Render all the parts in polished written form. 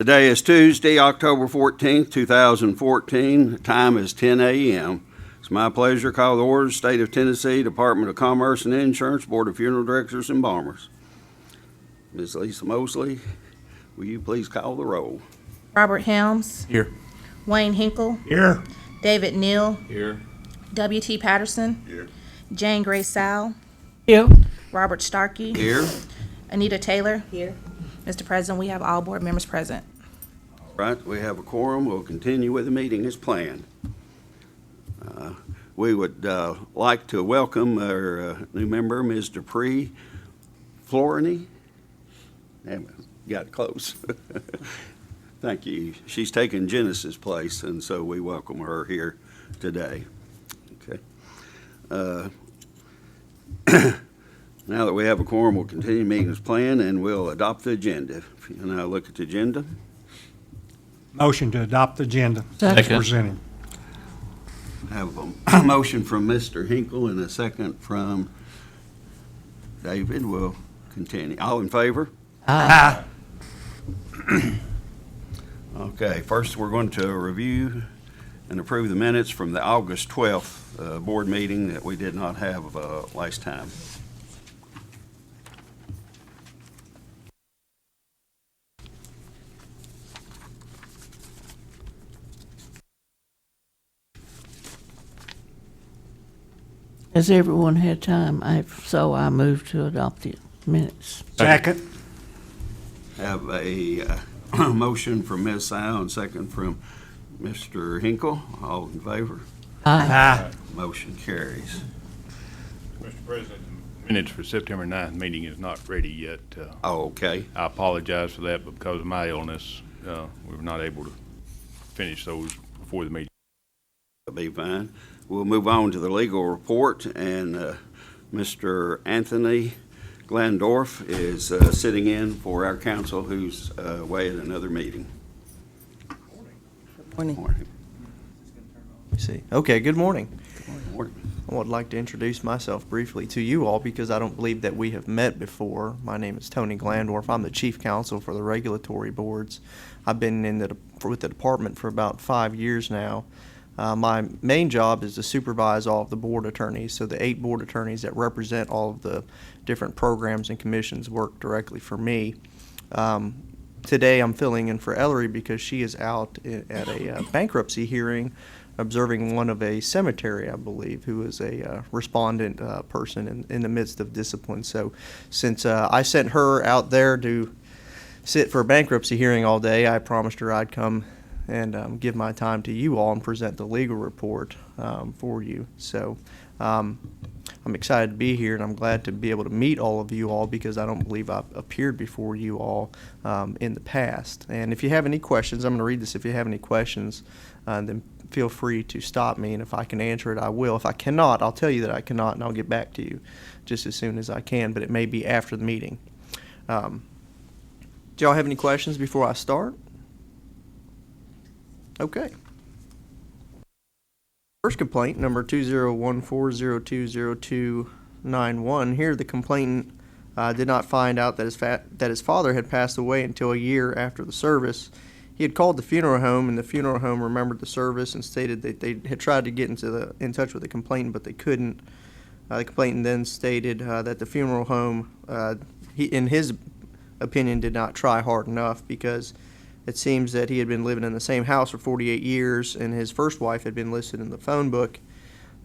Today is Tuesday, October 14th, 2014. The time is 10 a.m. It's my pleasure to call the order of the State of Tennessee Department of Commerce and Insurance Board of Funeral Directors and Embalmers. Ms. Lisa Mosley, will you please call the roll? Robert Helms. Here. Wayne Hinkle. Here. David Neal. Here. W.T. Patterson. Here. Jane Grace Sowell. Here. Robert Starkey. Here. Anita Taylor. Here. Mr. President, we have all board members present. Right, we have a quorum. We'll continue with the meeting as planned. We would like to welcome our new member, Ms. Dupree Florney. Got close. Thank you. She's taken Genesis' place, and so we welcome her here today. Okay. Now that we have a quorum, we'll continue meeting as planned, and we'll adopt the agenda. If you now look at the agenda. Motion to adopt the agenda as Second. presented. I have a motion from Mr. Hinkle and a second from David. We'll continue. All in favor? Aye. Okay, first we're going to review and approve the minutes from the August 12th board meeting that we did not have last time. Has everyone had time? So I move to adopt the minutes. Second. Have a motion from Ms. Sowell and second from Mr. Hinkle. All in favor? Aye. Motion carries. Mr. President, the minutes for September 9th meeting is not ready yet. Oh, okay. I apologize for that, but because of my illness, we were not able to finish those before the meeting. That'll be fine. We'll move on to the legal report, and Mr. Anthony Glandorf is sitting in for our counsel who's away at another meeting. Morning. Morning. Let's see. Okay, good morning. Morning. I would like to introduce myself briefly to you all because I don't believe that we have met before. My name is Tony Glandorf. I'm the chief counsel for the regulatory boards. I've been with the department for about 5 years now. My main job is to supervise all of the board attorneys, so the 8 board attorneys that represent all of the different programs and commissions work directly for me. Today I'm filling in for Ellery because she is out at a bankruptcy hearing observing one of a cemetery, I believe, who is a respondent person in the midst of discipline. So since I sent her out there to sit for a bankruptcy hearing all day, I promised her I'd come and give my time to you all and present the legal report for you. So I'm excited to be here, and I'm glad to be able to meet all of you all because I don't believe I've appeared before you all in the past. And if you have any questions, I'm going to read this. If you have any questions, then feel free to stop me, and if I can answer it, I will. If I cannot, I'll tell you that I cannot, and I'll get back to you just as soon as I can, but it may be after the meeting. Do y'all have any questions before I start? Okay. First complaint, number 2014020291. Here, the complainant did not find out that his father had passed away until a year after the service. He had called the funeral home, and the funeral home remembered the service and stated that they had tried to get in touch with the complainant, but they couldn't. The complainant then stated that the funeral home, in his opinion, did not try hard enough because it seems that he had been living in the same house for 48 years, and his first wife had been listed in the phone book,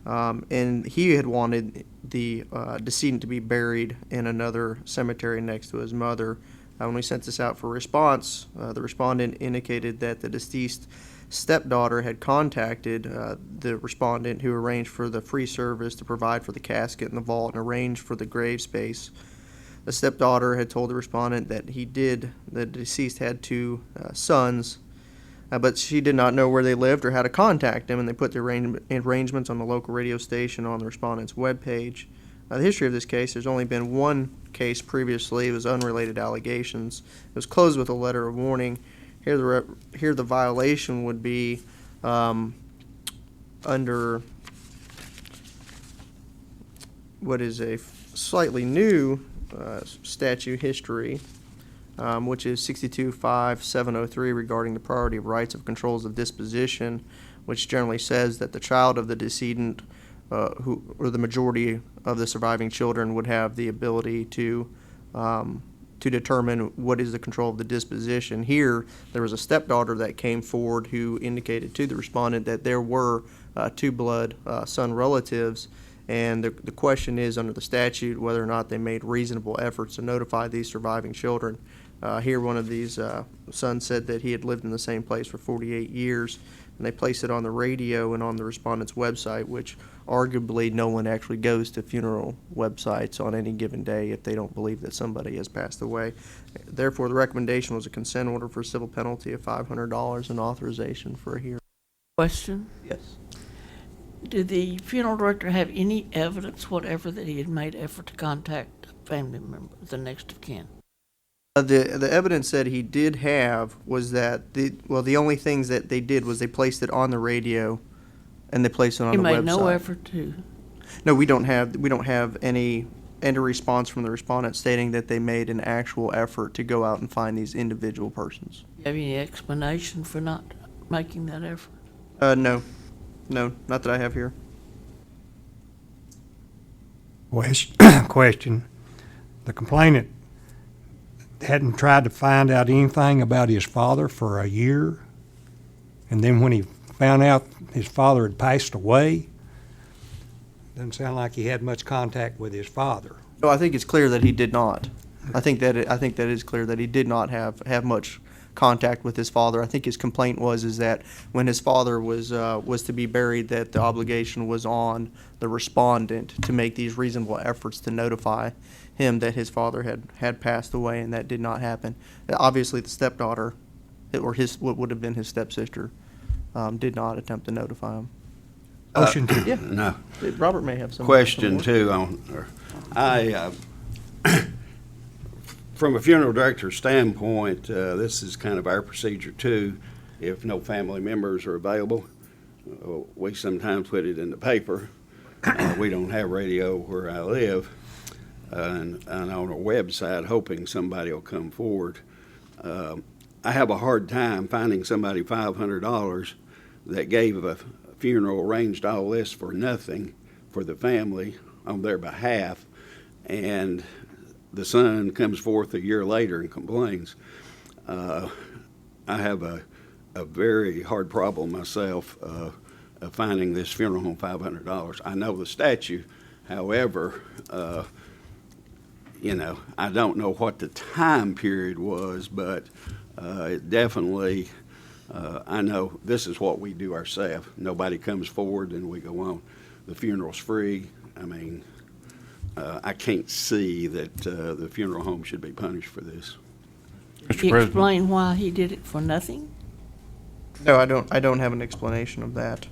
and he had wanted the decedent to be buried in another cemetery next to his mother. When we sent this out for response, the respondent indicated that the deceased stepdaughter had contacted the respondent, who arranged for the free service to provide for the casket and the vault and arranged for the grave space. The stepdaughter had told the respondent that the deceased had 2 sons, but she did not know where they lived or how to contact them, and they put the arrangements on the local radio station on the respondent's webpage. The history of this case, there's only been one case previously. It was unrelated allegations. It was closed with a letter of warning. Here the violation would be under what is a slightly new statute history which is 625703 regarding the priority of rights of controls of disposition, which generally says that the child of the decedent, or the majority of the surviving children, would have the ability to determine what is the control of the disposition. Here, there was a stepdaughter that came forward who indicated to the respondent that there were two blood son relatives, and the question is, under the statute, whether or not they made reasonable efforts to notify these surviving children. Here, one of these sons said that he had lived in the same place for 48 years, and they placed it on the radio and on the respondent's website, which arguably no one actually goes to funeral websites on any given day if they don't believe that somebody has passed away. Therefore, the recommendation was a consent order for civil penalty of $500 and authorization for a hearing. Question? Yes. Did the funeral director have any evidence whatever that he had made effort to contact a family member, the next of kin? The evidence that he did have was that the only things that they did was they placed it on the radio, and they placed it on He the website. made no effort to. No, we don't have any response from the respondent stating that they made an actual effort to go out and find these individual persons. You have any explanation for not making that effort? No, not that I have here. Question. The complainant hadn't tried to find out anything about his father for a year, and then when he found out his father had passed away, doesn't sound like he had much contact with his father. No, I think it's clear that he did not. I think that is clear that he did not have much contact with his father. I think his complaint is that when his father was to be buried, that the obligation was on the respondent to make these reasonable efforts to notify him that his father had passed away, and that did not happen. Obviously, the stepdaughter, or what would have been his stepsister, did not attempt to notify him. Motion to, Yeah, No. Robert may have some. Question more. too from a funeral director's standpoint, this is kind of our procedure too. If no family members are available, we sometimes put it in the paper. We don't have radio where I live, and on our website, hoping somebody will come forward. I have a hard time finding somebody $500 that gave a funeral, arranged all this for nothing for the family on their behalf, and the son comes forth a year later and complains. I have a very hard problem myself of finding this funeral home $500. I know the statute, however, I don't know what the time period was, but it definitely, I know this is what we do ourselves. Nobody comes forward and we go on. The funeral's free. I mean, I can't see that the funeral home should be punished for this. Mr. Can you President, explain why he did it for nothing? No, I don't have an explanation of that.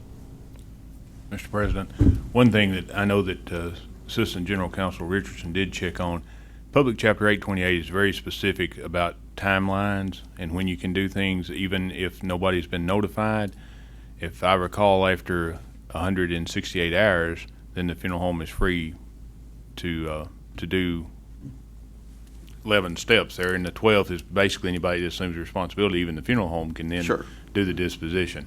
Mr. President, one thing that I know that Assistant General Counsel Richardson did check on, Public Chapter 828 is very specific about timelines and when you can do things, even if nobody's been notified. If I recall, after 168 hours, then the funeral home is free to do 11 steps there, and the 12th is basically anybody that assumes responsibility. Even the funeral home can then Sure. do the disposition.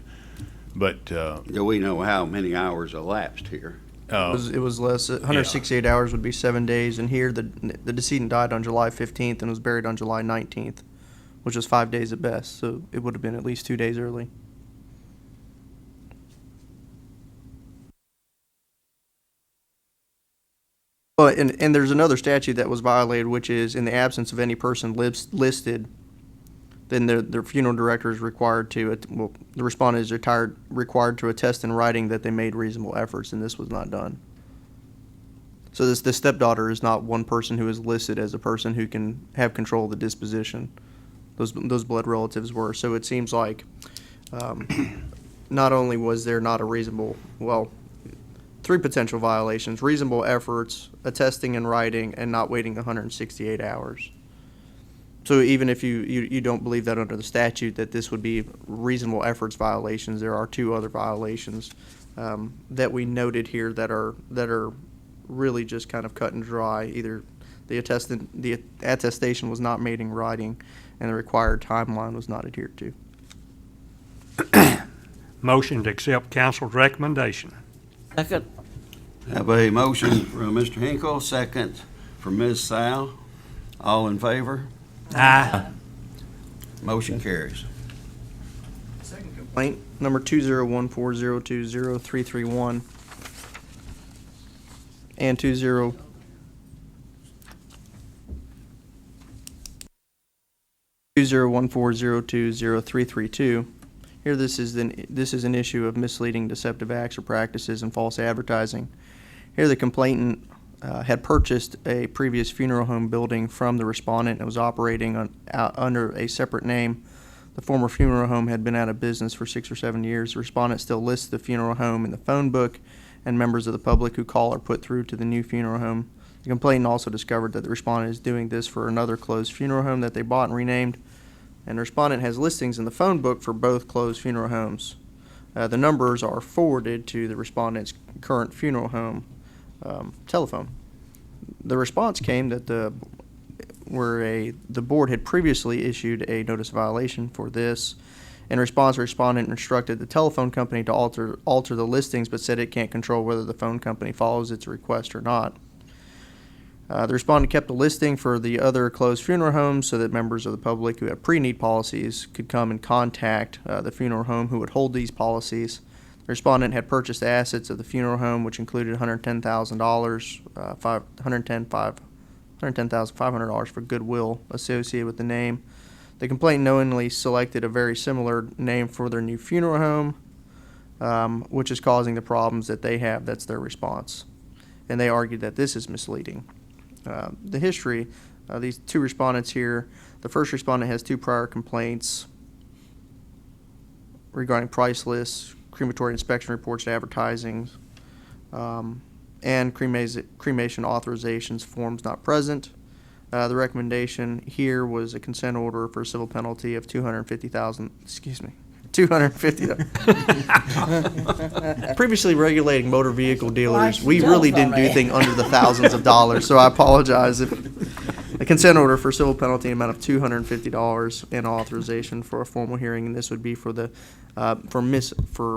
But Do we know how many hours elapsed here? It was less. 168 hours would be 7 days, and here the decedent died on July 15th and was buried on July 19th, which was 5 days at best. So it would have been at least 2 days early. Well, and there's another statute that was violated, which is in the absence of any person listed, then the funeral director is required to, the respondent is required to attest in writing that they made reasonable efforts, and this was not done. So the stepdaughter is not one person who is listed as a person who can have control of the disposition. Those blood relatives were. So it seems like not only was there not a reasonable, three potential violations: reasonable efforts, attesting in writing, and not waiting 168 hours. So even if you don't believe that under the statute that this would be reasonable efforts violations, there are two other violations that we noted here that are really just kind of cut and dry. Either The attestation was not made in writing, and the required timeline was not adhered to. Motion to accept council's recommendation. Second. Have a motion from Mr. Hinkle, second from Ms. Sal. All in favor? Aye. Motion carries. Complaint number 20140200331 and 20140200332. Here, this is an issue of misleading, deceptive acts or practices and false advertising. Here, the complainant had purchased a previous funeral home building from the respondent and was operating under a separate name. The former funeral home had been out of business for 6 or 7 years. The respondent still lists the funeral home in the phone book, and members of the public who call are put through to the new funeral home. The complainant also discovered that the respondent is doing this for another closed funeral home that they bought and renamed, and the respondent has listings in the phone book for both closed funeral homes. The numbers are forwarded to the respondent's current funeral home telephone. The response came that the board had previously issued a notice of violation for this. In response, the respondent instructed the telephone company to alter the listings, but said it can't control whether the phone company follows its request or not. The respondent kept a listing for the other closed funeral homes so that members of the public who have pre-need policies could come and contact the funeral home who would hold these policies. The respondent had purchased the assets of the funeral home, which included $110,000, $110,500 for goodwill associated with the name. The complainant knowingly selected a very similar name for their new funeral home, which is causing the problems that they have. That's their response. And they argued that this is misleading. The history, these two respondents here, the first respondent has 2 prior complaints regarding price lists, crematory inspection reports, advertising, and cremation authorizations forms not present. The recommendation here was a consent order for a civil penalty of $250. Previously regulating motor vehicle dealers, we really didn't do anything under the thousands of dollars, so I apologize. A consent order for civil penalty amount of $250 and authorization for a formal hearing, and this would be for the for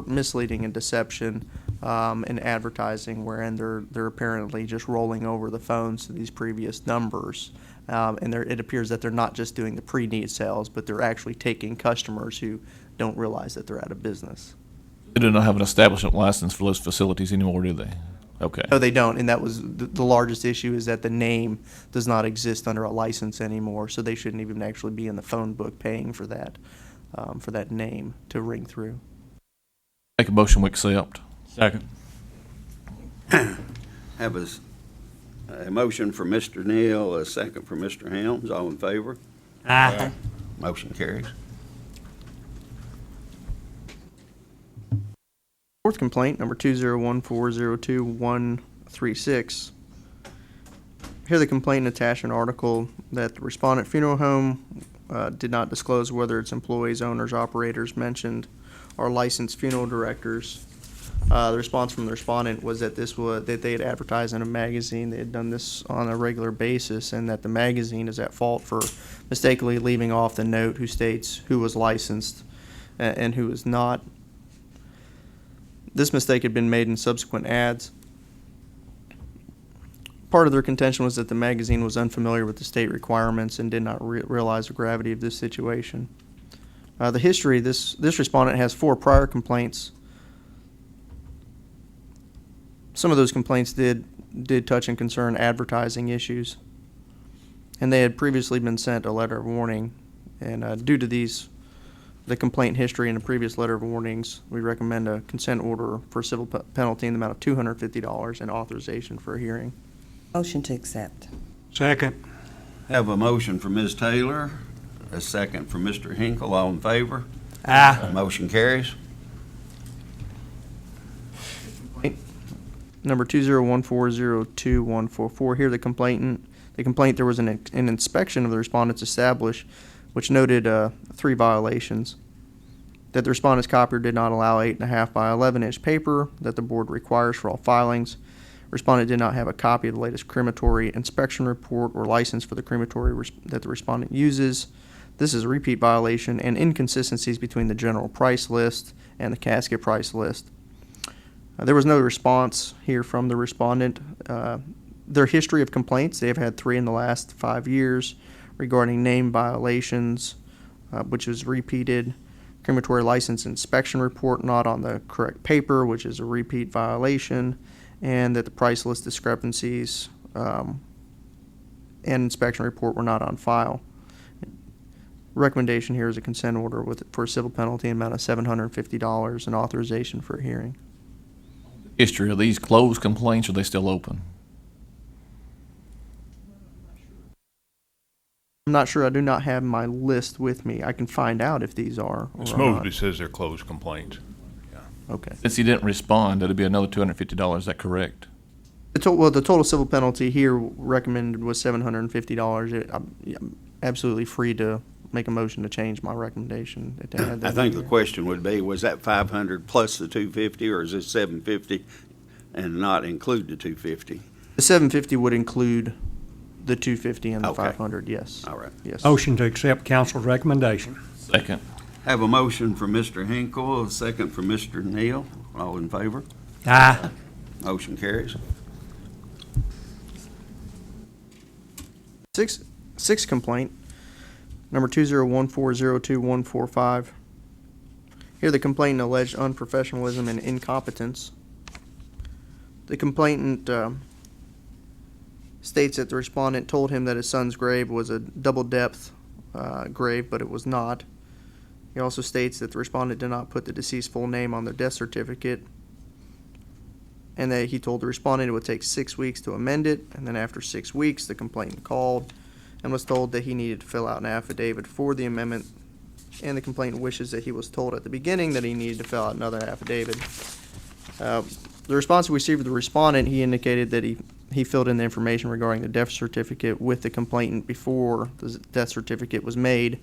misleading and deception and advertising, wherein they're apparently just rolling over the phones to these previous numbers, and it appears that they're not just doing the pre-need sales, but they're actually taking customers who don't realize that they're out of business. They do not have an establishment license for those facilities anymore, do they? Okay. No, they don't, and that was the largest issue, is that the name does not exist under a license anymore, so they shouldn't even actually be in the phone book paying for that name to ring through. Make a motion we accept. Second. Have a motion for Mr. Neal, a second for Mr. Helms. All in favor? Aye. Motion carries. Fourth complaint, number 201402136. Here the complainant attached an article that the respondent funeral home did not disclose whether its employees, owners, operators mentioned are licensed funeral directors. The response from the respondent was that that they had advertised in a magazine. They had done this on a regular basis, and that the magazine is at fault for mistakenly leaving off the note who states who was licensed and who was not. This mistake had been made in subsequent ads. Part of their contention was that the magazine was unfamiliar with the state requirements and did not realize the gravity of this situation. The history, this respondent has 4 prior complaints. Some of those complaints did touch and concern advertising issues, and they had previously been sent a letter of warning. And due to the complaint history and the previous letter of warnings, we recommend a consent order for civil penalty in the amount of $250 and authorization for a hearing. Motion to accept. Second. Have a motion for Ms. Taylor, a second for Mr. Hinkle. All in favor? Aye. Motion carries. Number 201402144. Here the complaint there was an inspection of the respondent's established, which noted 3 violations. That the respondent's copier did not allow 8.5 by 11 inch paper that the board requires for all filings. Respondent did not have a copy of the latest crematory inspection report or license for the crematory that the respondent uses. This is a repeat violation and inconsistencies between the general price list and the casket price list. There was no response here from the respondent. Their history of complaints, they have had 3 in the last 5 years regarding name violations, which was repeated. Crematory license inspection report not on the correct paper, which is a repeat violation, and that the price list discrepancies and inspection report were not on file. Recommendation here is a consent order for a civil penalty amount of $750 and authorization for a hearing. History, are these closed complaints or are they still open? I'm not sure. I do not have my list with me. I can find out if these are or Ms. are not. Mosby says they're closed complaints. Okay. Since he didn't respond, that'd be another $250. Is that correct? The total civil penalty here recommended was $750. I'm absolutely free to make a motion to change my recommendation. If they had that I think in the there. question would be, was that 500 plus the 250, or is it 750 and not include the 250? The 750 would include the 250 and the Okay. 500. Yes. All right. Yes. Motion to accept council's recommendation. Second. Have a motion from Mr. Hinkle, a second from Mr. Neal. All in favor? Aye. Motion carries. Sixth complaint, number 201402145. Here the complainant alleged unprofessionalism and incompetence. The complainant states that the respondent told him that his son's grave was a double-depth grave, but it was not. He also states that the respondent did not put the deceased full name on their death certificate, and that he told the respondent it would take 6 weeks to amend it, and then after 6 weeks, the complainant called and was told that he needed to fill out an affidavit for the amendment, and the complainant wishes that he was told at the beginning that he needed to fill out another affidavit. The response we received from the respondent, he indicated that he filled in the information regarding the death certificate with the complainant before the death certificate was made,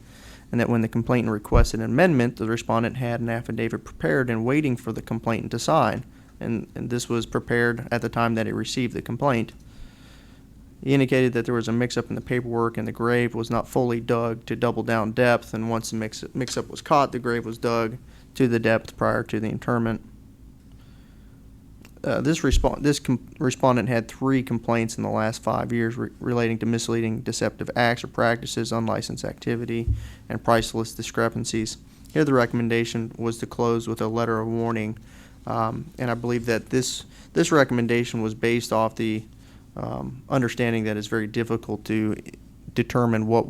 and that when the complainant requested an amendment, the respondent had an affidavit prepared and waiting for the complainant to sign, and this was prepared at the time that he received the complaint. He indicated that there was a mix-up in the paperwork and the grave was not fully dug to double-down depth, and once the mix-up was caught, the grave was dug to the depth prior to the interment. This respondent had 3 complaints in the last 5 years relating to misleading, deceptive acts or practices, unlicensed activity, and price list discrepancies. Here the recommendation was to close with a letter of warning, and I believe that this recommendation was based off the understanding that it's very difficult to determine whether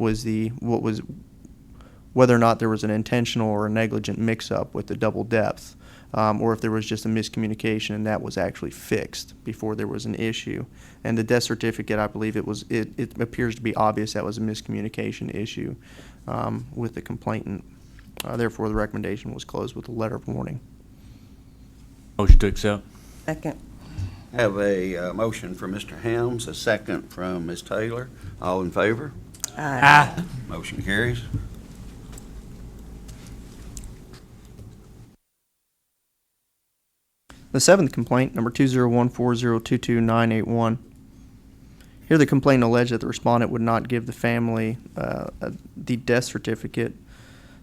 or not there was an intentional or a negligent mix-up with the double depth. Or if there was just a miscommunication and that was actually fixed before there was an issue. And the death certificate, I believe it appears to be obvious that was a miscommunication issue with the complainant. Therefore, the recommendation was closed with a letter of warning. Motion to accept. Second. Have a motion from Mr. Helms, a second from Ms. Taylor. All in favor? Aye. Motion carries. The 7th complaint, number 201402291. Here the complainant alleged that the respondent would not give the family the death certificate.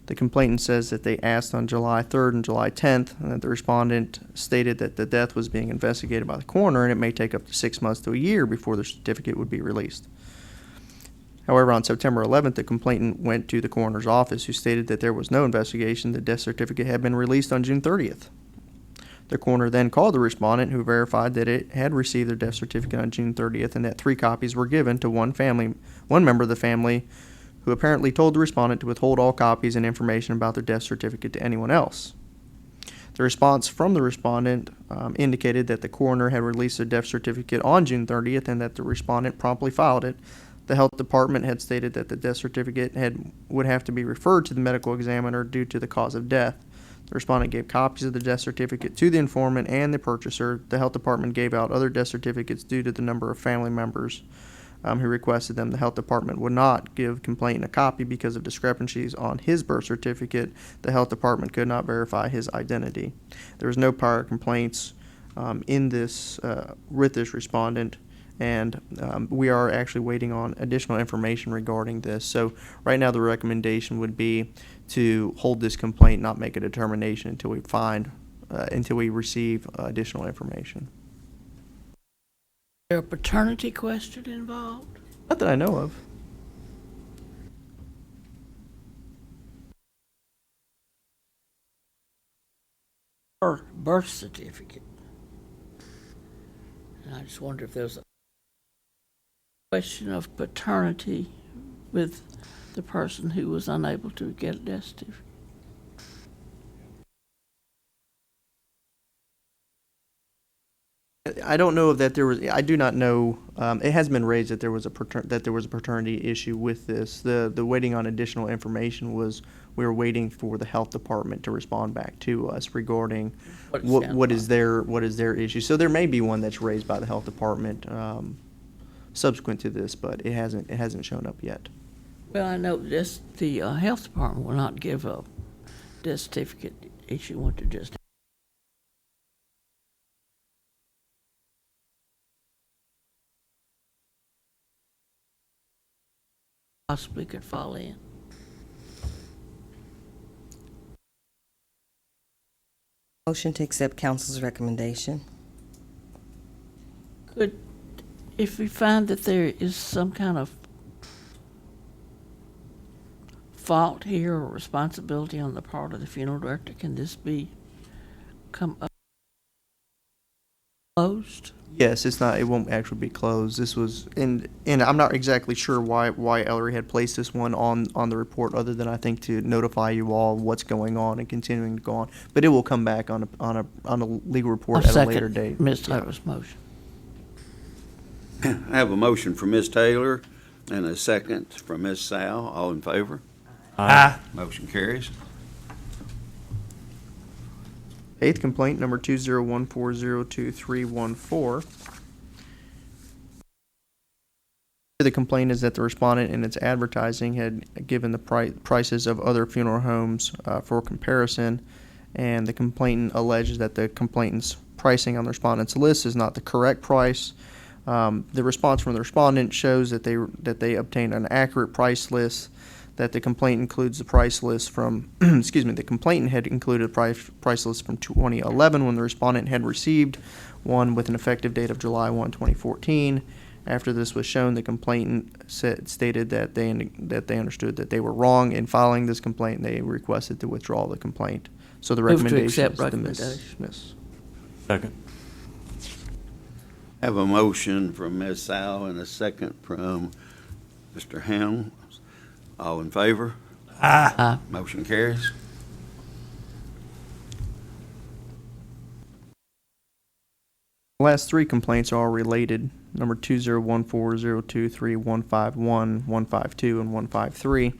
The complainant says that they asked on July 3rd and July 10th, and that the respondent stated that the death was being investigated by the coroner and it may take up to 6 months to a year before the certificate would be released. However, on September 11th, the complainant went to the coroner's office, who stated that there was no investigation. The death certificate had been released on June 30th. The coroner then called the respondent, who verified that it had received their death certificate on June 30th and that 3 copies were given to one member of the family, who apparently told the respondent to withhold all copies and information about their death certificate to anyone else. The response from the respondent indicated that the coroner had released their death certificate on June 30th and that the respondent promptly filed it. The health department had stated that the death certificate would have to be referred to the medical examiner due to the cause of death. The respondent gave copies of the death certificate to the informant and the purchaser. The health department gave out other death certificates due to the number of family members who requested them. The health department would not give complainant a copy because of discrepancies on his birth certificate. The health department could not verify his identity. There was no prior complaints in this with this respondent, and we are actually waiting on additional information regarding this. So right now, the recommendation would be to hold this complaint, not make a determination until we receive additional information. Is there a paternity question involved? Not that I know of. Or birth certificate? And I just wonder if there's a question of paternity with the person who was unable to get a death certificate. I don't know if that there was. I do not know. It has been raised that there was a paternity issue with this. The waiting on additional information was we were waiting for the health department to respond back to us regarding what is their issue. So there may be one that's raised by the health department subsequent to this, but it hasn't shown up yet. Well, I know this, the health department will not give a death certificate issue what to just. Possibly could fall in. Motion to accept council's recommendation. Could, if we find that there is some kind of fault here or responsibility on the part of the funeral director, can this be come up closed? Yes, it's not. It won't actually be closed. This was, and I'm not exactly sure why Ellery had placed this one on the report, other than I think to notify you all what's going on and continuing to go on. But it will come back on a legal report at a later date. Ms. Taylor's motion. I have a motion from Ms. Taylor and a second from Ms. Sal. All in favor? Aye. Motion carries. Eighth complaint, number 201402314. The complaint is that the respondent in its advertising had given the prices of other funeral homes for comparison, and the complainant alleges that the complainant's pricing on the respondent's list is not the correct price. The response from the respondent shows that they obtained an accurate price list, that the complaint includes the price list from, the complainant had included a price list from 2011 when the respondent had received one with an effective date of July 1, 2014. After this was shown, the complainant stated that they understood that they were wrong in filing this complaint, and they requested to withdraw the complaint. So the Move to recommendation accept is to recommendation. dismiss. Second. Have a motion from Ms. Sal and a second from Mr. Helms. All in favor? Aye. Motion carries. The last three complaints are all related. Number 2014023151152, and 153.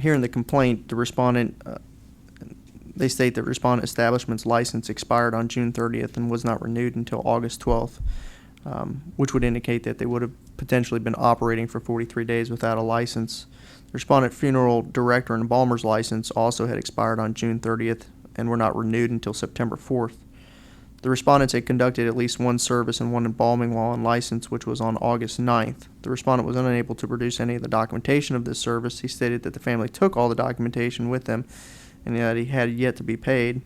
Here in the complaint, the respondent, they state that respondent establishment's license expired on June 30th and was not renewed until August 12th, which would indicate that they would have potentially been operating for 43 days without a license. The respondent funeral director and embalmer's license also had expired on June 30th and were not renewed until September 4th. The respondents had conducted at least one service and one embalming while on license, which was on August 9th. The respondent was unable to produce any of the documentation of this service. He stated that the family took all the documentation with them and that he had yet to be paid.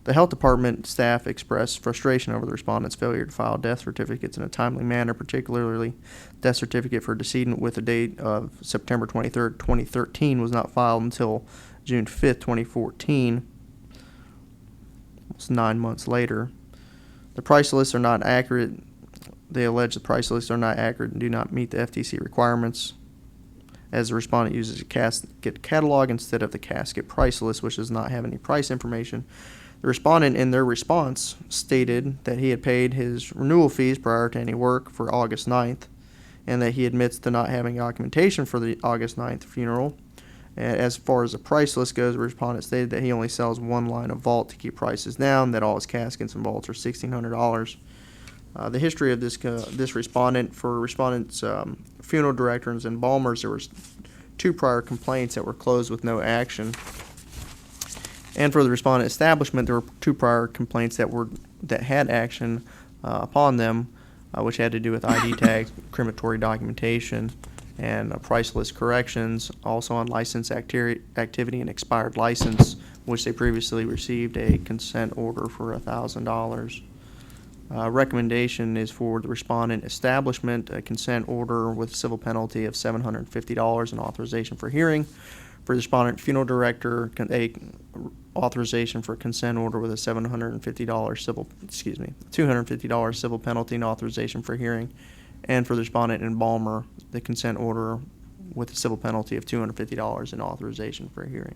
The health department staff expressed frustration over the respondent's failure to file death certificates in a timely manner, particularly death certificate for decedent with a date of September 23rd, 2013 was not filed until June 5th, 2014, almost 9 months later. The price lists are not accurate. They allege the price lists are not accurate and do not meet the FTC requirements, as the respondent uses a casket catalog instead of the casket price list, which does not have any price information. The respondent, in their response, stated that he had paid his renewal fees prior to any work for August 9th, and that he admits to not having documentation for the August 9th funeral. As far as the price list goes, the respondent stated that he only sells one line of vault to keep prices down, that all his caskets and vaults are $1,600. The history of this respondent, for respondent's funeral directors and embalmers, there was 2 prior complaints that were closed with no action. And for the respondent establishment, there were 2 prior complaints that had action upon them, which had to do with ID tags, crematory documentation, and price list corrections, also on license activity and expired license, which they previously received a consent order for $1,000. Recommendation is for the respondent establishment, a consent order with civil penalty of $750 and authorization for hearing. For the respondent funeral director, a authorization for consent order with a $250 civil penalty and authorization for hearing. And for the respondent embalmer, the consent order with a civil penalty of $250 and authorization for hearing.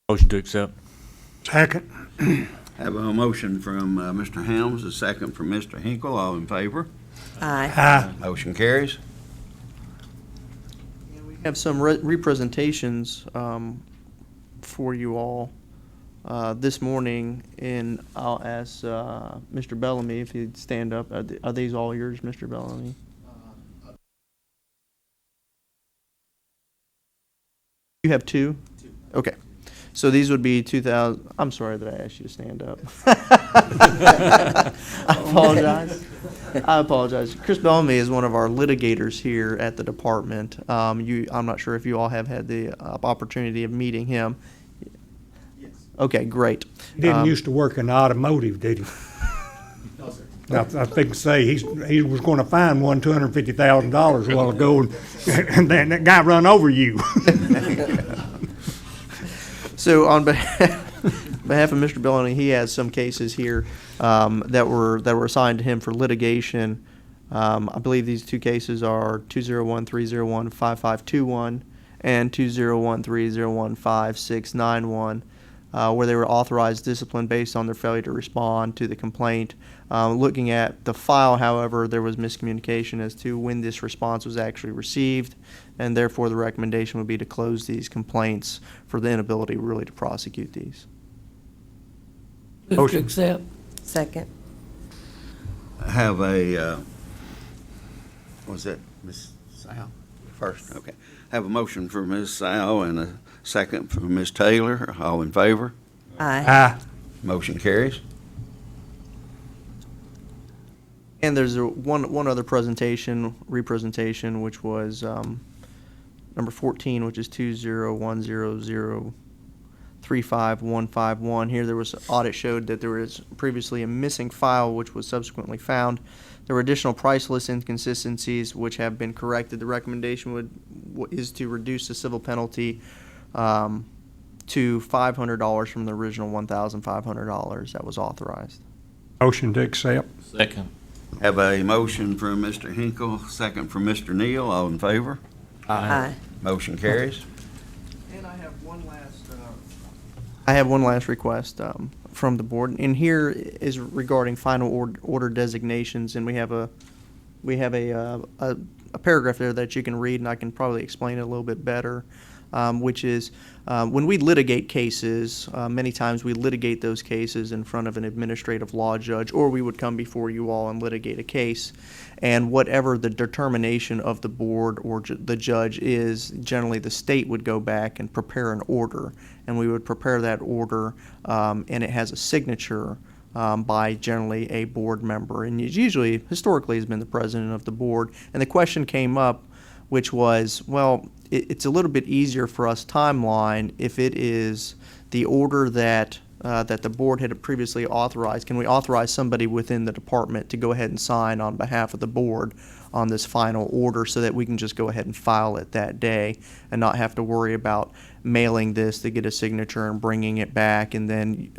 Motion to accept. Second. Have a motion from Mr. Helms, a second from Mr. Hinkle. All in favor? Aye. Aye. Motion carries. We have some representations for you all this morning, and I'll ask Mr. Bellamy if he'd stand up. Are these all yours, Mr. Bellamy? You have 2? Okay. So these would be 2,000. I'm sorry that I asked you to stand up. I apologize. Chris Bellamy is one of our litigators here at the department. I'm not sure if you all have had the opportunity of meeting him. Yes. Okay, great. He didn't used to work in automotive, did he? No, sir. I think say he was going to find one $250,000 a while ago, and then that guy run over you. So on behalf of Mr. Bellamy, he has some cases here that were assigned to him for litigation. I believe these 2 cases are 201-301-5521 and 201-301-5691, where they were authorized discipline based on their failure to respond to the complaint. Looking at the file, however, there was miscommunication as to when this response was actually received, and therefore the recommendation would be to close these complaints for the inability really to prosecute these. Move Motion. to accept. Second. I have a, was that Ms. Sal first? Okay. Have a motion for Ms. Sal and a second for Ms. Taylor. All in favor? Aye. Aye. Motion carries. And there's one other representation, which was number 14, which is 20100355151. Here there was audit showed that there was previously a missing file, which was subsequently found. There were additional price list inconsistencies, which have been corrected. The recommendation is to reduce the civil penalty to $500 from the original $1,500 that was authorized. Motion to accept. Second. Have a motion from Mr. Hinkle, second from Mr. Neal. All in favor? Aye. Motion carries. And I have one last request from the board, and here is regarding final order designations, and we have a paragraph there that you can read, and I can probably explain it a little bit better. Which is when we litigate cases, many times we litigate those cases in front of an administrative law judge, or we would come before you all and litigate a case. And whatever the determination of the board or the judge is, generally the state would go back and prepare an order. And we would prepare that order, and it has a signature by generally a board member. And it usually, historically, has been the president of the board. And the question came up, which was, well, it's a little bit easier for us timeline if it is the order that the board had previously authorized. Can we authorize somebody within the department to go ahead and sign on behalf of the board on this final order so that we can just go ahead and file it that day and not have to worry about mailing this to get a signature and bringing it back and then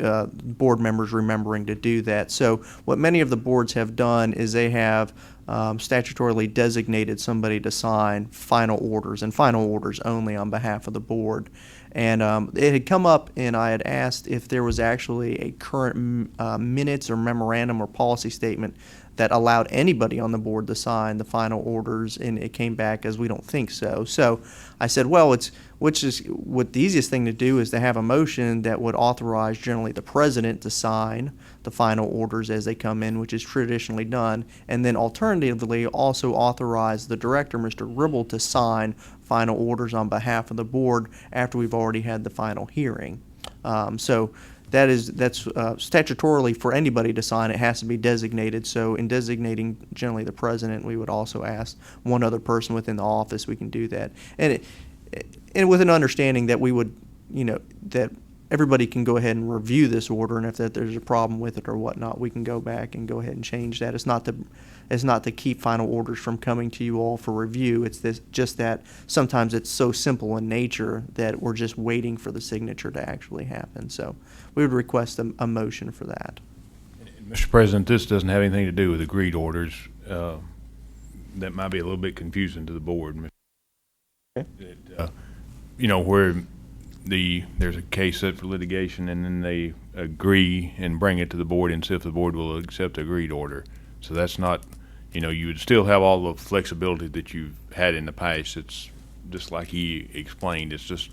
board members remembering to do that. So what many of the boards have done is they have statutorily designated somebody to sign final orders and final orders only on behalf of the board. And it had come up, and I had asked if there was actually a current minutes or memorandum or policy statement that allowed anybody on the board to sign the final orders, and it came back as we don't think so. So I said, well, what the easiest thing to do is to have a motion that would authorize generally the president to sign the final orders as they come in, which is traditionally done, and then alternatively also authorize the director, Mr. Gribble, to sign final orders on behalf of the board after we've already had the final hearing. So that's statutorily for anybody to sign. It has to be designated. So in designating generally the president, we would also ask one other person within the office. We can do that, and with an understanding that we would, that everybody can go ahead and review this order, and if that there's a problem with it or whatnot, we can go back and go ahead and change that. It's not to keep final orders from coming to you all for review. It's just that sometimes it's so simple in nature that we're just waiting for the signature to actually happen. So we would request a motion for that. Mr. President, this doesn't have anything to do with agreed orders. That might be a little bit confusing to the board. Okay. Where there's a case set for litigation, and then they agree and bring it to the board and see if the board will accept the agreed order. So that's not, you would still have all the flexibility that you've had in the past. It's just like he explained. It's just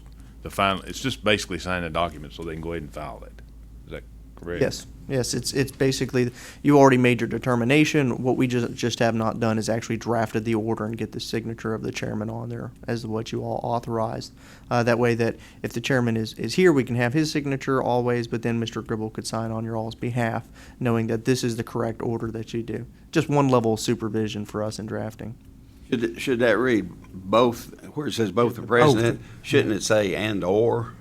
it's just basically signing a document so they can go ahead and file it. Is that correct? Yes. It's basically, you already made your determination. What we just have not done is actually drafted the order and get the signature of the chairman on there as what you all authorized. That way that if the chairman is here, we can have his signature always, but then Mr. Gribble could sign on your all's behalf, knowing that this is the correct order that you do. Just one level of supervision for us in drafting. Should that read both, where it says both the president, shouldn't it say and/or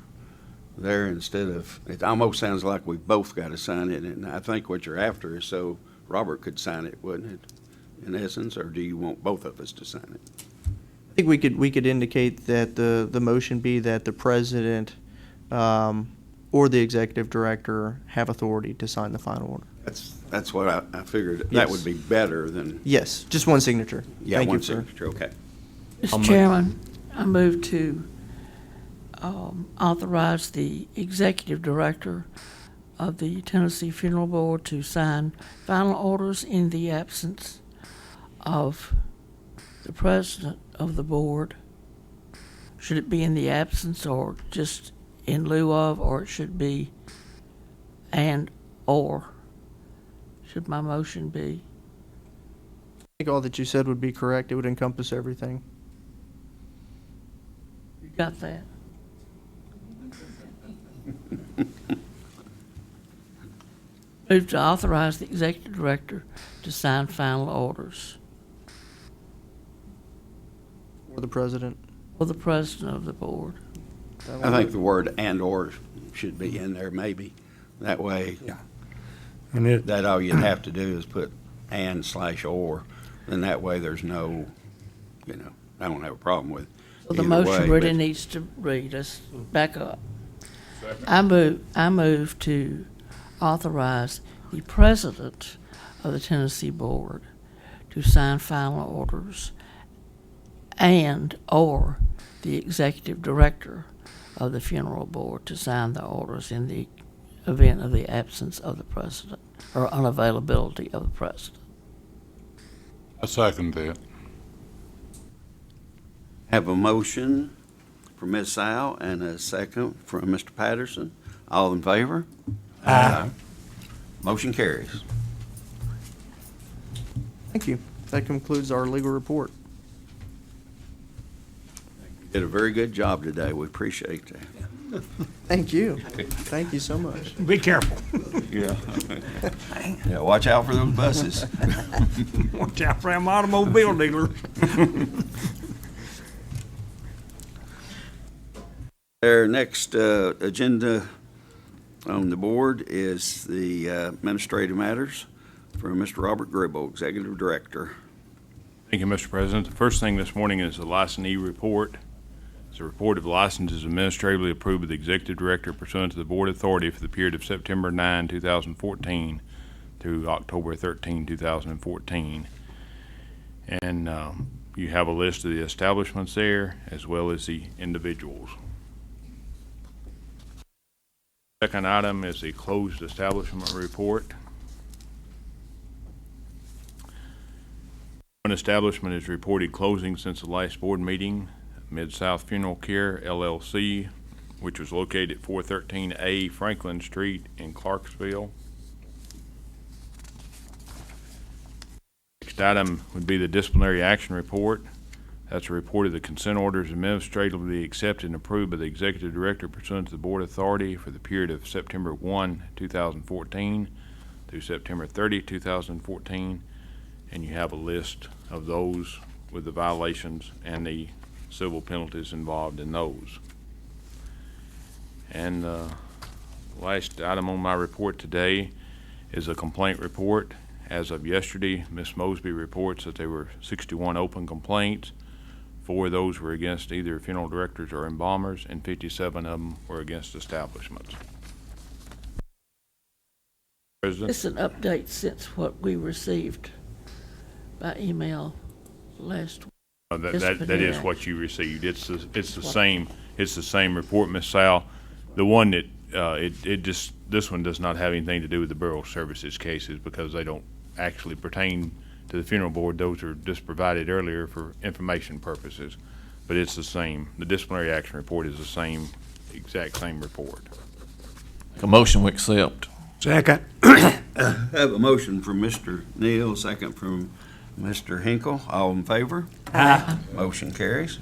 there instead of, it almost sounds like we both got to sign it, and I think what you're after is so Robert could sign it, wouldn't it, in essence, or do you want both of us to sign it? I think we could indicate that the motion be that the president or the executive director have authority to sign the final order. That's what I figured. That Yes. would be better than, Yes, just one signature. yeah, Thank one you, sir. signature, okay. Mr. Chairman, I move to authorize the executive director of the Tennessee Funeral Board to sign final orders in the absence of the president of the board. Should it be in the absence or just in lieu of, or it should be and/or? Should my motion be? I think all that you said would be correct. It would encompass everything. You got that? Move to authorize the executive director to sign final orders Or the president. for the president of the board. I think the word and/or should be in there maybe. That way, And it, that all you'd have to do is put and/or, then that way there's no, I don't have a problem with So the either motion way, really but- needs to read, let's back up. I move to authorize the president of the Tennessee Board to sign final orders and/or the executive director of the funeral board to sign the orders in the event of the absence of the president or unavailability of the president. I second that. Have a motion from Ms. Sal and a second from Mr. Patterson. All in favor? Aye. Motion carries. Thank you. That concludes our legal report. Did a very good job today. We appreciate that. Thank you. Thank you so much. be careful. Yeah. Yeah, watch out for those buses. Watch out for them automobile dealers. Our next agenda on the board is the administrative matters from Mr. Robert Gribble, Executive Director. Thank you, Mr. President. The first thing this morning is the licensee report. It's a report of licenses administratively approved by the Executive Director pursuant to the Board authority for the period of September 9, 2014 through October 13, 2014. And you have a list of the establishments there as well as the individuals. Second item is the closed establishment report. One establishment has reported closing since the last board meeting, Mid-South Funeral Care LLC, which was located at 413A Franklin Street in Clarksville. Next item would be the disciplinary action report. That's a report of the consent orders administratively accepted and approved by the executive director pursuant to the board authority for the period of September 1, 2014 through September 30, 2014. And you have a list of those with the violations and the civil penalties involved in those. And last item on my report today is a complaint report. As of yesterday, Ms. Mosby reports that there were 61 open complaints. 4 of those were against either funeral directors or embalmers, and 57 of them were against establishments. President? It's an update since what we received by email last week. That is what you received. It's the same report, Ms. Sal. The one that this one does not have anything to do with the burial services cases because they don't actually pertain to the funeral board. Those are just provided earlier for information purposes, but it's the same. The disciplinary action report is the same, exact same report. A motion we accept. Second. Have a motion from Mr. Neal, second from Mr. Hinkle. All in favor? Aye. Motion carries.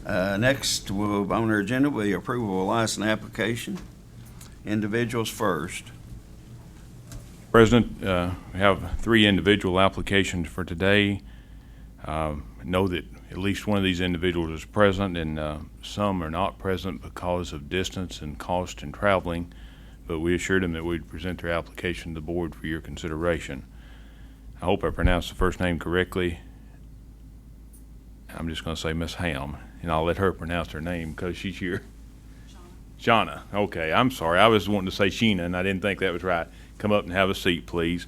Next, on our agenda will be approval of license application. Individuals first. President, we have 3 individual applications for today. Know that at least one of these individuals is present, and some are not present because of distance and cost and traveling, but we assured them that we'd present their application to the board for your consideration. I hope I pronounced the first name correctly. I'm just going to say Miss Ham, and I'll let her pronounce her name because she's here. Shauna. Okay, I'm sorry. I was wanting to say Sheena, and I didn't think that was right. Come up and have a seat, please.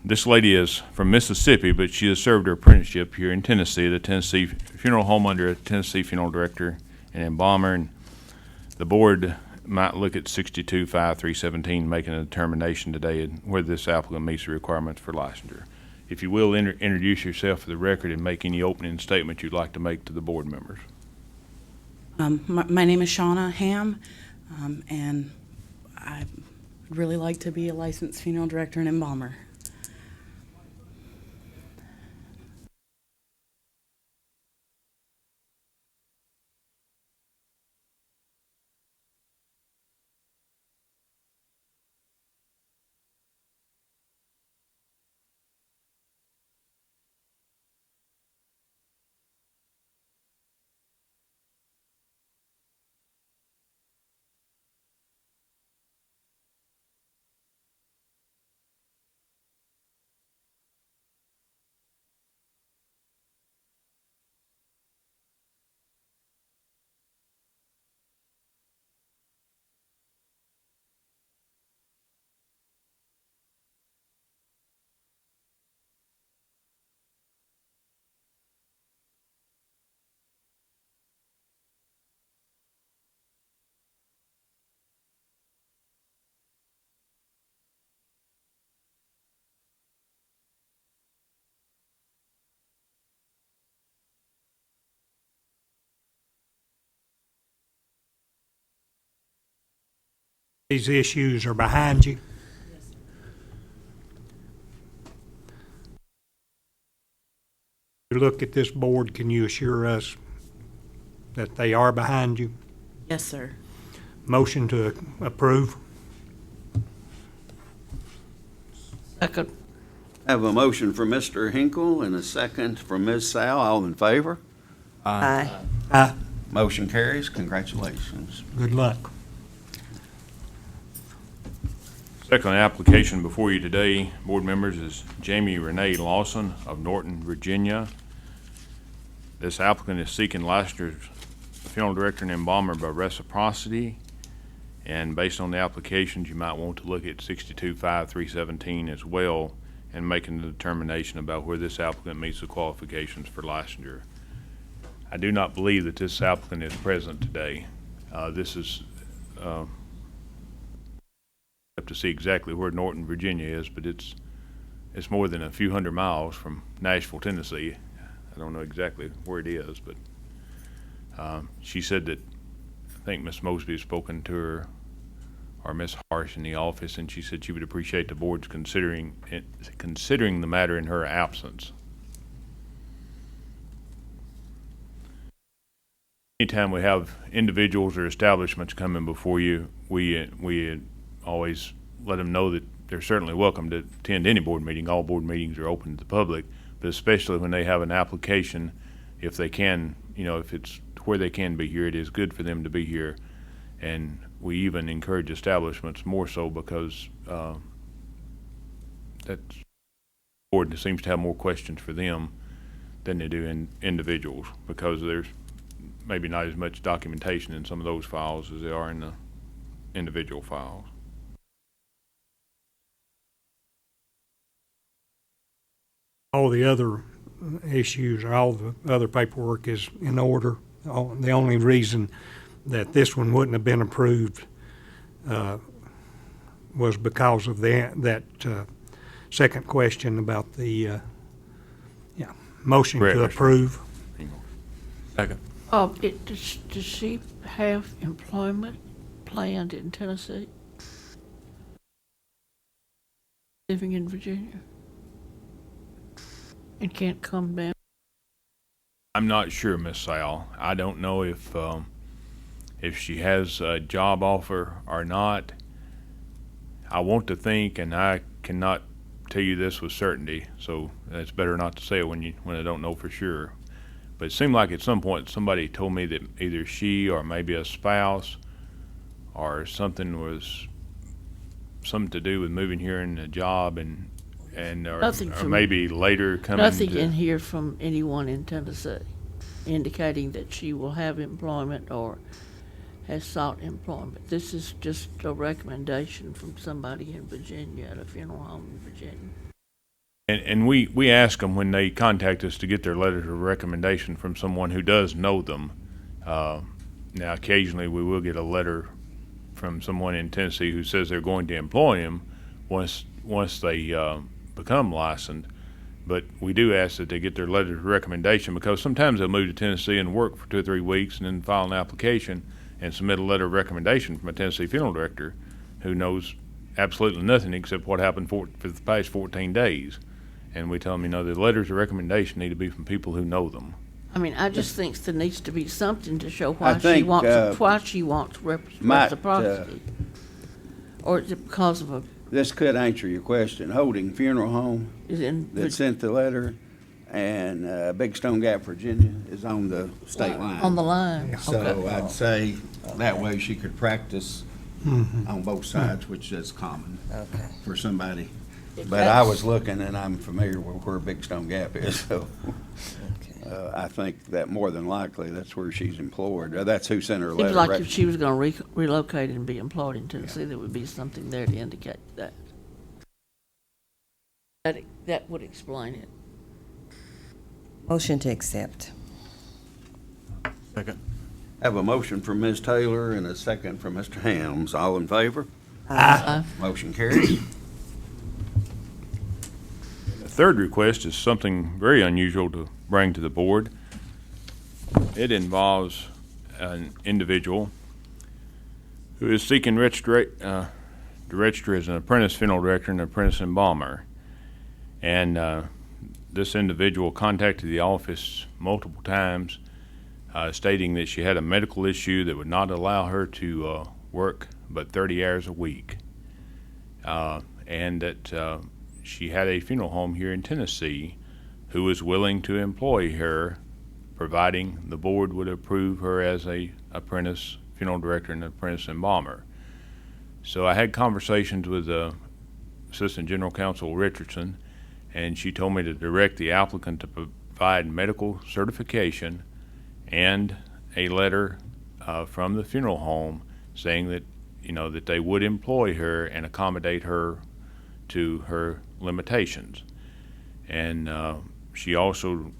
This lady is from Mississippi, but she has served her apprenticeship here in Tennessee at a Tennessee funeral home under a Tennessee funeral director and embalmer. And the board might look at 625317, making a determination today whether this applicant meets the requirements for licensure. If you will, introduce yourself for the record and make any opening statement you'd like to make to the board members. My name is Shauna Ham, and I would really like to be a licensed funeral director and embalmer. These issues are behind you. You look at this board, can you assure us that they are behind you? Yes, sir. Motion to approve. Second. Have a motion from Mr. Hinkle and a second from Ms. Sal. All in favor? Aye. Aye. Motion carries. Congratulations. Good luck. Second application before you today, board members, is Jamie Renee Lawson of Norton, Virginia. This applicant is seeking licensure as funeral director and embalmer by reciprocity. And based on the applications, you might want to look at 625317 as well and making the determination about where this applicant meets the qualifications for licensure. I do not believe that this applicant is present today. This is have to see exactly where Norton, Virginia is, but it's it's more than a few hundred miles from Nashville, Tennessee. I don't know exactly where it is, but she said that I think Miss Mosby has spoken to her, or Miss Harsh in the office, and she said she would appreciate the board's considering the matter in her absence. Anytime we have individuals or establishments coming before you, we always let them know that they're certainly welcome to attend any board meeting. All board meetings are open to the public, but especially when they have an application, if they can, if it's where they can be here, it is good for them to be here. And we even encourage establishments more so because that board seems to have more questions for them than they do in individuals, because there's maybe not as much documentation in some of those files as there are in the individual files. All the other issues, all the other paperwork is in order. The only reason that this one wouldn't have been approved was because of that second question about the motion Correct, to Mr. approve. Second. Does she have employment planned in Tennessee? Living in Virginia? And can't come down? I'm not sure, Miss Sal. I don't know if she has a job offer or not. I want to think, and I cannot tell you this with certainty, so it's better not to say it when I don't know for sure. But it seemed like at some point somebody told me that either she or maybe a spouse or something to do with moving here in a job and or maybe later coming Nothing to, in here from anyone in Tennessee indicating that she will have employment or has sought employment. This is just a recommendation from somebody in Virginia at a funeral home in Virginia. And we ask them when they contact us to get their letter of recommendation from someone who does know them. Now, occasionally we will get a letter from someone in Tennessee who says they're going to employ him once they become licensed. But we do ask that they get their letter of recommendation, because sometimes they'll move to Tennessee and work for 2 or 3 weeks and then file an application and submit a letter of recommendation from a Tennessee funeral director who knows absolutely nothing except what happened for the past 14 days. And we tell them, the letters of recommendation need to be from people who know them. I mean, I just think there needs to be something to show I why think, she wants might, reciprocity. Or is it because of This could answer your question. Holding Funeral Home is in that sent the letter, and Big Stone Gap, Virginia, is on the state line. on the line? So Okay. I'd say that way she could practice on both sides, which is common Okay. for somebody. If But I that's- was looking, and I'm familiar with where Big Stone Gap is, so Okay. I think that more than likely that's where she's employed. That's who sent her Seems letter. like if she was gonna relocate and be employed in Tennessee, there would be something there to indicate that. That would explain it. Motion to accept. Second. Have a motion from Ms. Taylor and a second from Mr. Helms. All in favor? Motion carries. The third request is something very unusual to bring to the board. It involves an individual who is seeking register as an apprentice funeral director and apprentice embalmer. And this individual contacted the office multiple times, stating that she had a medical issue that would not allow her to work but 30 hours a week, and that she had a funeral home here in Tennessee who was willing to employ her, providing the board would approve her as a apprentice funeral director and apprentice embalmer. So I had conversations with Assistant General Counsel Richardson, and she told me to direct the applicant to provide medical certification and a letter from the funeral home saying that, that they would employ her and accommodate her to her limitations. And she also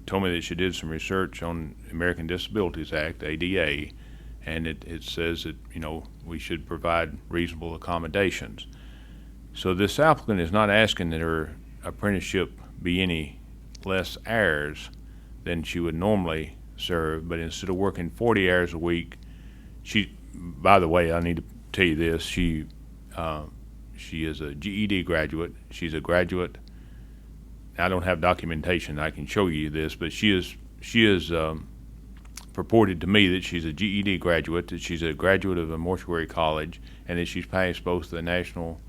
told me that she did some research on American Disabilities Act, ADA, and it says that, we should provide reasonable accommodations. So this applicant is not asking that her apprenticeship be any less hours than she would normally serve, but instead of working 40 hours a week, by the way, I need to tell you this, she is a GED graduate. She's a graduate. I don't have documentation. I can show you this, but she is purported to me that she's a GED graduate, that she's a graduate of a mortuary college, and that she's passed both the National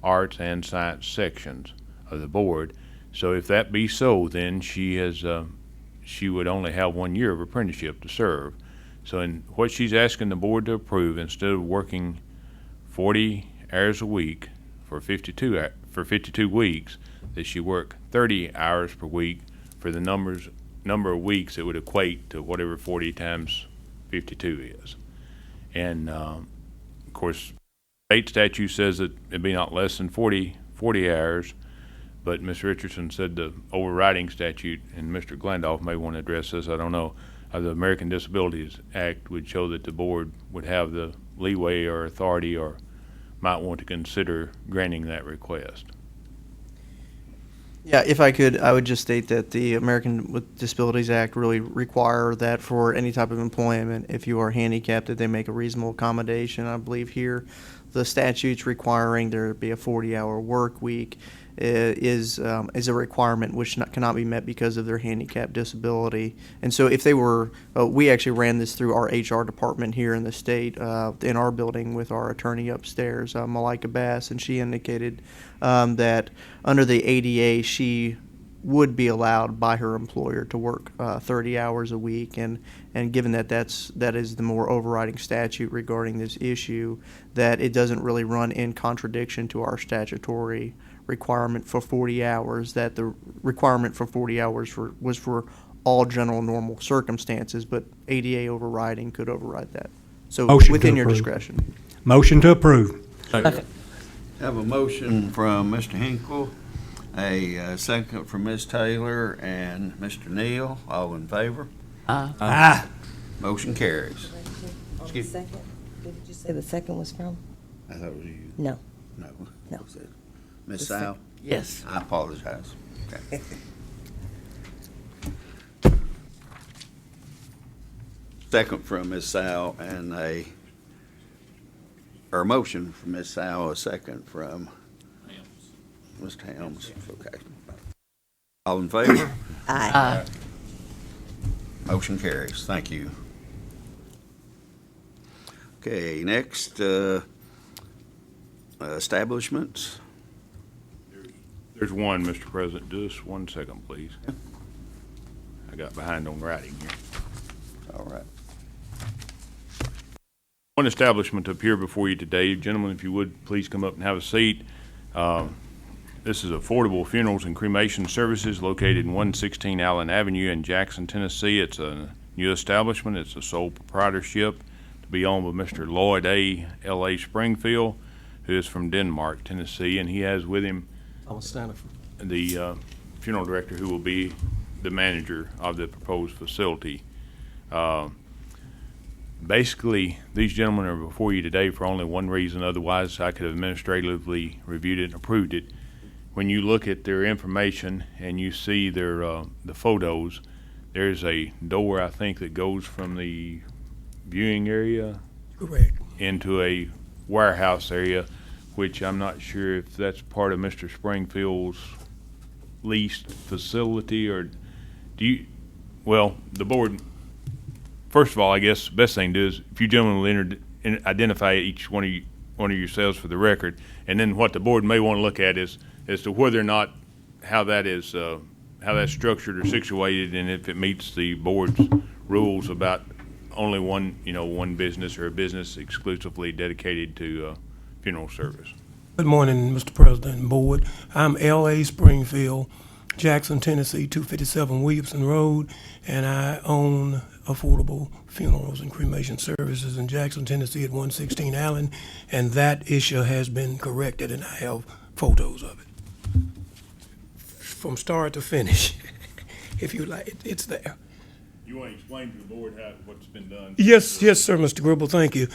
Arts and Science sections of the board. So if that be so, then she would only have 1 year of apprenticeship to serve. So in what she's asking the board to approve, instead of working 40 hours a week for 52 weeks, that she work 30 hours per week for the number of weeks it would equate to whatever 40 times 52 is. And of course, state statute says that it'd be not less than 40 hours, but Ms. Richardson said the overriding statute, and Mr. Glandolf may want to address this, I don't know, the American Disabilities Act would show that the board would have the leeway or authority or might want to consider granting that request. Yeah, if I could, I would just state that the American with Disabilities Act really require that for any type of employment, if you are handicapped, that they make a reasonable accommodation. I believe here the statute's requiring there be a 40-hour work week is a requirement which cannot be met because of their handicap disability. And so if they were, we actually ran this through our HR department here in the state, in our building with our attorney upstairs, Malika Bass, and she indicated that under the ADA she would be allowed by her employer to work 30 hours a week, and given that that is the more overriding statute regarding this issue, that it doesn't really run in contradiction to our statutory requirement for 40 hours, that the requirement for 40 hours was for all general normal circumstances, but ADA overriding could override that. So Motion within to your approve. discretion. Motion to approve. Second. Have a motion from Mr. Hinkle, a second from Ms. Taylor and Mr. Neal. All in favor? Aye. Motion carries. On the Excuse- second, who did you say the second was from? I thought it was you. No. No. No. Was it Ms. The Sal? Yes. I apologize. Okay. Second from Ms. Sal and or motion from Ms. Sal, a second from Mr. Helms. Okay. All in favor? Aye. Motion carries. Thank you. Okay, next, establishments. There's one, Mr. President. Just 1 second, please. I got behind on writing here. All right. One establishment to appear before you today. Gentlemen, if you would, please come up and have a seat. This is Affordable Funerals and Cremation Services located in 116 Allen Avenue in Jackson, Tennessee. It's a new establishment. It's a sole proprietorship to be owned by Mr. Lloyd A. L.A. Springfield, who is from Denmark, Tennessee, and he has with him the funeral director who will be the manager of the proposed facility. Basically, these gentlemen are before you today for only one reason. Otherwise, I could have administratively reviewed it and approved it. When you look at their information and you see their the photos, there's a door, I think, that goes from the viewing area into a warehouse area, which I'm not sure if that's part of Mr. Springfield's leased facility, or do you, well, the board, first of all, I guess the best thing to do is if you gentlemen will identify each one of yourselves for the record, and then what the board may want to look at is as to whether or not how that is how that's structured or situated, and if it meets the board's rules about only one business or a business exclusively dedicated to funeral service. Good morning, Mr. President and Board. I'm L.A. Springfield, Jackson, Tennessee, 257 Williamson Road, and I own Affordable Funerals and Cremation Services in Jackson, Tennessee at 116 Allen, and that issue has been corrected, and I have photos of it. From start to finish, if you like, it's there. You want to explain to the board what's been done? Yes, sir, Mr. Gribble, thank you.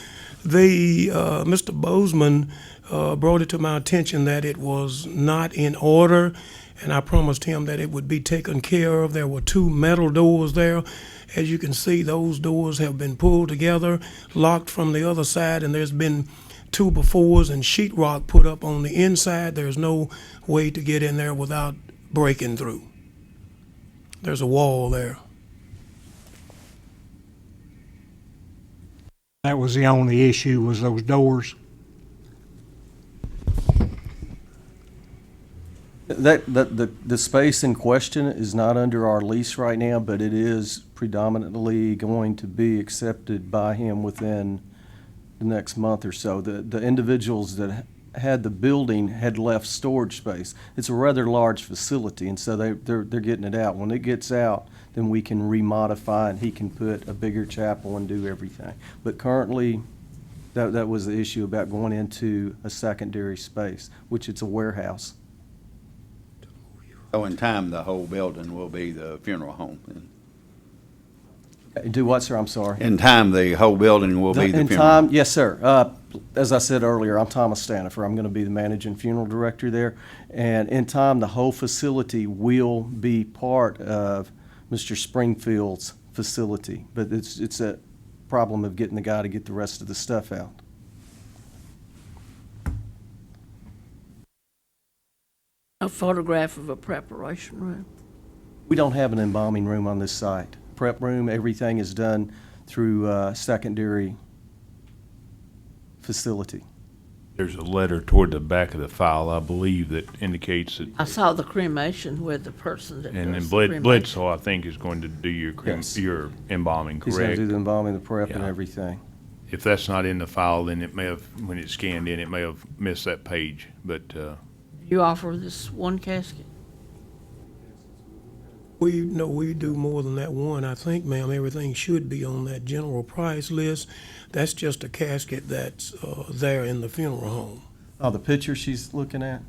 Mr. Bozeman brought it to my attention that it was not in order, and I promised him that it would be taken care of. There were 2 metal doors there. As you can see, those doors have been pulled together, locked from the other side, and there's been 2x4s and sheetrock put up on the inside. There's no way to get in there without breaking through. There's a wall there. That was the only issue, was those doors. The space in question is not under our lease right now, but it is predominantly going to be accepted by him within the next month or so. The individuals that had the building had left storage space. It's a rather large facility, and so they're getting it out. When it gets out, then we can remodify and he can put a bigger chapel and do everything. But currently, that was the issue about going into a secondary space, which it's a warehouse. So in time, the whole building will be the funeral home. Do what, sir? I'm sorry. In time, the whole building will be the In funeral time, home. yes, sir. As I said earlier, I'm Thomas Stanifer. I'm going to be the managing funeral director there. And in time, the whole facility will be part of Mr. Springfield's facility. But it's a problem of getting the guy to get the rest of the stuff out. A photograph of a preparation room. We don't have an embalming room on this site. Prep room, everything is done through secondary facility. There's a letter toward the back of the file, I believe, that indicates that. I saw the cremation where the person that And then does the cremation. Bledsoe, I think, is going to do your Yes. your embalming, He's going to correct? do the embalming, the prep, and Yeah. everything. If that's not in the file, then it may have, when it's scanned in, it may have missed that page. But You offer this one casket? We do more than that one. I think, ma'am, everything should be on that general price list. That's just a casket that's there in the funeral home. Oh, the picture she's looking at?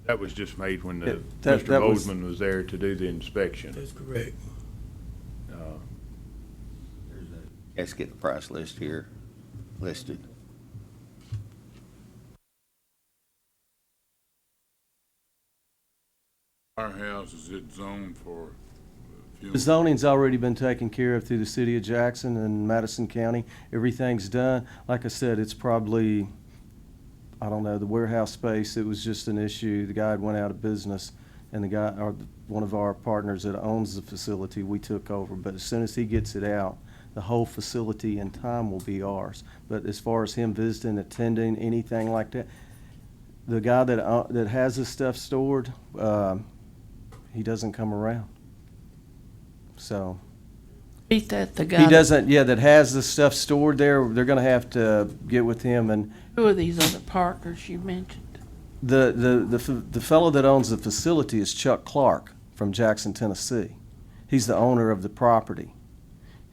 that was just made when Yeah, Mr. that was- Bozeman was there to do the inspection. That's correct. Let's get the price list here listed. Our house, is it zoned for funeral? The zoning's already been taken care of through the city of Jackson and Madison County. Everything's done. Like I said, it's probably, I don't know, the warehouse space, it was just an issue. The guy had went out of business, and the guy, or one of our partners that owns the facility, we took over. But as soon as he gets it out, the whole facility and time will be ours. But as far as him visiting, attending, anything like that, the guy that has his stuff stored, he doesn't come around. So, Beat that, the guy. he doesn't, yeah, that has the stuff stored there, they're gonna have to get with him. And Who are these other partners you mentioned? the fellow that owns the facility is Chuck Clark from Jackson, Tennessee. He's the owner of the property.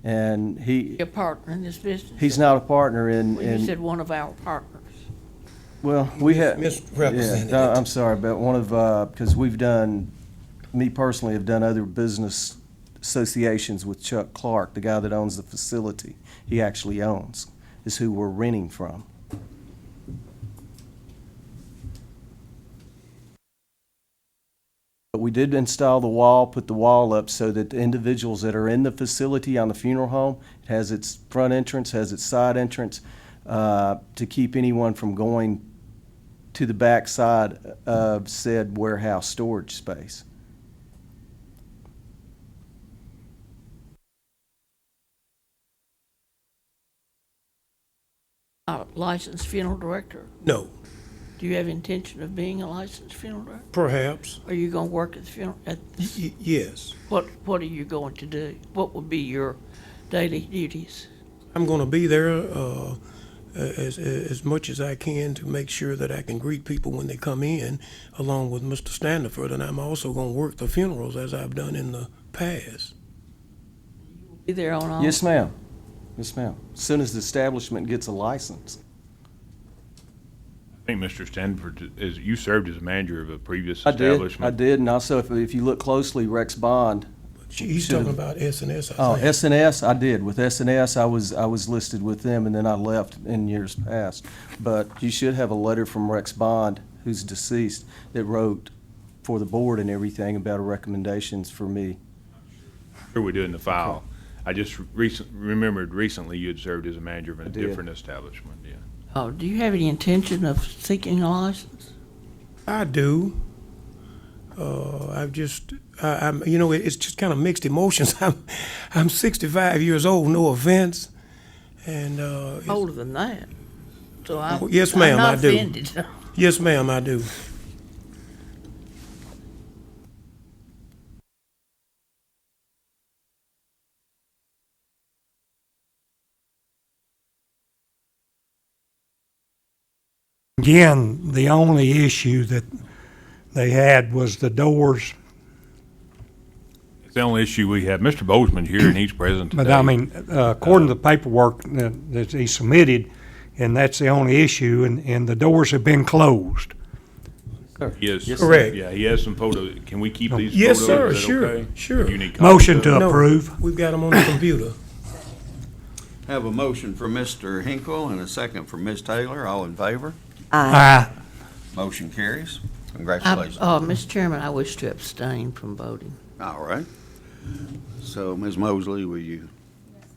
And Your partner in this business? he's not a partner in, Well, you said one of our partners. well, we have. Misrepresented Yeah, it. I'm sorry, but one of, because me personally have done other business associations with Chuck Clark, the guy that owns the facility. He actually owns, is who we're renting from. But we did install the wall, put the wall up so that the individuals that are in the facility on the funeral home, it has its front entrance, has its side entrance, to keep anyone from going to the back side of said warehouse storage space. A licensed funeral director? No, Do you have intention of being a licensed funeral director? perhaps. Are you gonna work at the funeral, Yes. what are you going to do? What would be your daily duties? I'm going to be there as much as I can to make sure that I can greet people when they come in, along with Mr. Standiford, and I'm also going to work the funerals as I've done in the past. Be there on all? Yes, ma'am. Yes, ma'am. As soon as the establishment gets a license. I think Mr. Stanford, you served as a manager of a previous I establishment. did, and also if you look closely, Rex Bond. He's talking about S&S, I Oh, think. S&S, I did. With S&S, I was listed with them, and then I left in years past. But you should have a letter from Rex Bond, who's deceased, that wrote for the board and everything about recommendations for me. Sure we do in the file. I just remembered recently you had served as a manager of a did. different establishment, yeah. Oh, do you have any intention of seeking a license? I do. I've just, I'm, you know, it's just kind of mixed emotions. I'm 65 years old, no offense, and it's- Older than that. So Oh, yes, ma'am, I'm not I do. offended. yes, ma'am, I do. Again, the only issue that they had was the doors. It's the only issue we have. Mr. Bozeman's here and he's present today. But I mean, according to the paperwork that he submitted, and that's the only issue, and the doors have been closed. Yes. Correct. Yeah, he has some photos. Can we keep these Yes, photos? sir, Is that sure, okay? sure. You need copies Motion of to them? No, approve. We've got them on the computer. Have a motion from Mr. Hinkle and a second from Ms. Taylor. All in favor? Aye. Motion carries. Congratulations. Mr. Chairman, I wish to abstain from voting. All right. So, Ms. Mosley, will you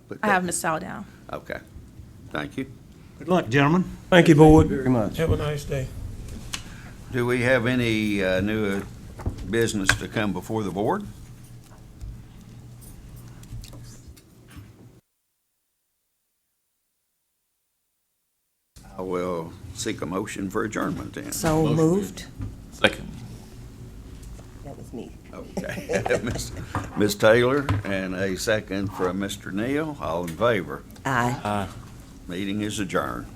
put I that? have Ms. Sal down. Okay. Thank you. Good luck, gentlemen. Thank you, board. Very much. Have a nice day. Do we have any new business to come before the board? I will seek a motion for adjournment then. So moved. Second. That was me. Okay. Ms. Taylor and a second from Mr. Neal. All in favor? Aye. Meeting is adjourned.